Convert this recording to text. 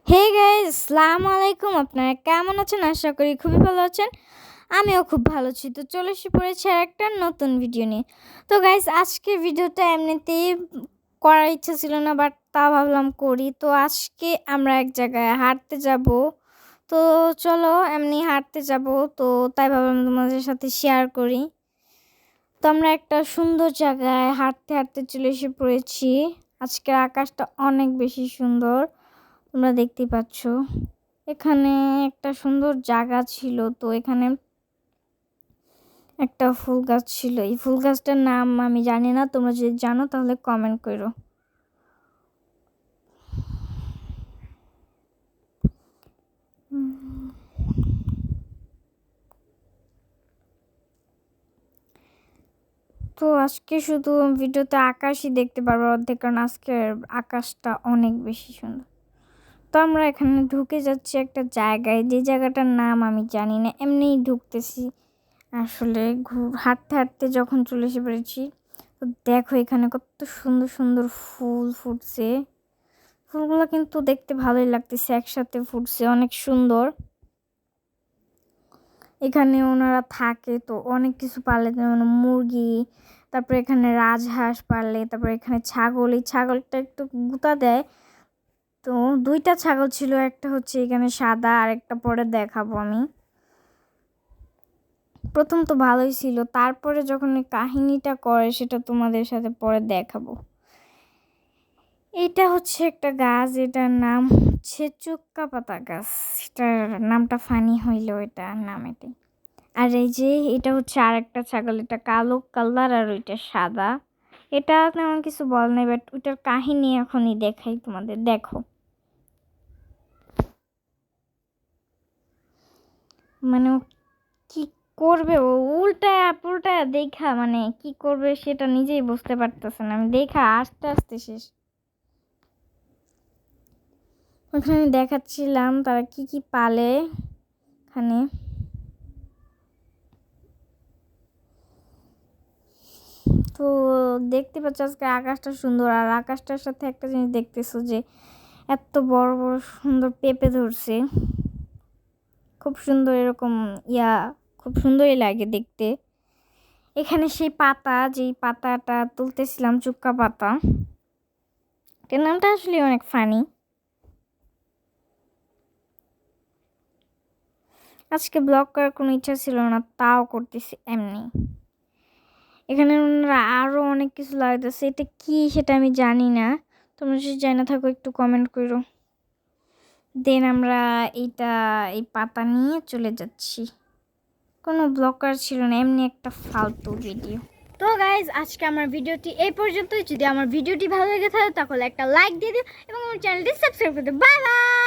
Hey guys, আসসালামু আলাইকুম। আপনারা কেমন আছেন? আশা করি খুবই ভালো আছেন। আমিও খুব ভালো আছি। তো চলে এসে পড়েছি আর একটা নতুন ভিডিও নিয়ে। তো গাইস, আজকে ভিডিওটা এমনিতেই করার ইচ্ছা ছিল না, বাট তা ভাবলাম করি। তো আজকে আমরা এক জায়গায় হাঁটতে যাব। তো চলো এমনি হাঁটতে যাব। তো তাই ভাবলাম তোমাদের সাথে শেয়ার করি। তো আমরা একটা সুন্দর জায়গায় হাঁটতে হাঁটতে চলে এসে পড়েছি। আজকের আকাশটা অনেক বেশি সুন্দর, তোমরা দেখতেই পাচ্ছ। এখানে একটা সুন্দর জায়গা ছিল, তো এখানে একটা ফুল গাছ ছিল। এই ফুল গাছটার নাম আমি জানি না, তোমরা যদি জানো তাহলে কমেন্ট করো। তো আজকে শুধু ভিডিওতে আকাশই দেখতে পারবো অর্ধেক, কারণ আজকের আকাশটা অনেক বেশি সুন্দর। তো আমরা এখানে ঢুকে যাচ্ছি একটা জায়গায়, যে জায়গাটার নাম আমি জানি না, এমনিই ঢুকতেছি। আসলে হাঁটতে হাঁটতে যখন চলে এসে পড়েছি, তো দেখো এখানে কত সুন্দর সুন্দর ফুল ফুটছে। ফুলগুলো কিন্তু দেখতে ভালোই লাগতেছে, একসাথে ফুটছে, অনেক সুন্দর। এখানে ওনারা থাকে, তো অনেক কিছু পালে, যেমন মুরগি, তারপরে এখানে রাজহাঁস পালে, তারপরে এখানে ছাগল। এই ছাগলটা একটু গুঁতা দেয়। তো দুইটা ছাগল ছিল, একটা হচ্ছে এখানে সাদা, আর একটা পরে দেখাবো আমি। প্রথম তো ভালোই ছিল, তারপরে যখন এই কাহিনীটা করে সেটা তোমাদের সাথে পরে দেখাবো। এটা হচ্ছে একটা গাছ, এটার নাম হচ্ছে চুক্কা পাতা গাছ। এটার নামটা ফানি হইলো, এটা নাম এটাই। আর এই যে এটা হচ্ছে আর একটা ছাগল, এটা কালো কালার আর ওইটা সাদা। এটা তেমন কিছু বল নাই, বাট ওইটার কাহিনী এখনই দেখাই তোমাদের, দেখো। মানে ও কি করবে, ও উল্টা পুল্টা দেখা, মানে কি করবে সেটা নিজেই বুঝতে পারতেছে না। আমি দেখা আস্তে আস্তে শেষ। ওখানে দেখাচ্ছিলাম তারা কি কি পালে এখানে। তো দেখতে পাচ্ছ আজকে আকাশটা সুন্দর, আর আকাশটার সাথে একটা জিনিস দেখতেছো যে এত বড় বড় সুন্দর পেঁপে ধরছে, খুব সুন্দর এরকম খুব সুন্দরই লাগে দেখতে। এখানে সেই পাতা, যেই পাতাটা তুলতেছিলাম, চুক্কা পাতা, এটার নামটা আসলে অনেক ফানি। আজকে ব্লগ করার কোনো ইচ্ছা ছিল না, তাও করতেছি এমনি। এখানে ওনারা আরও অনেক কিছু লাগতেছে, এটা কি সেটা আমি জানি না। তোমরা যদি জানা থাকো একটু কমেন্ট করো। দেন আমরা এই পাতা নিয়ে চলে যাচ্ছি। কোনো ব্লগার ছিল না, এমনি একটা ফালতু ভিডিও। তো গাইজ, আজকে আমার ভিডিওটি এই পর্যন্তই। যদি আমার ভিডিওটি ভালো লেগে থাকে তাহলে একটা লাইক দিয়ে দিও এবং আমার চ্যানেলটি সাবস্ক্রাইব করে দিও। Bye bye.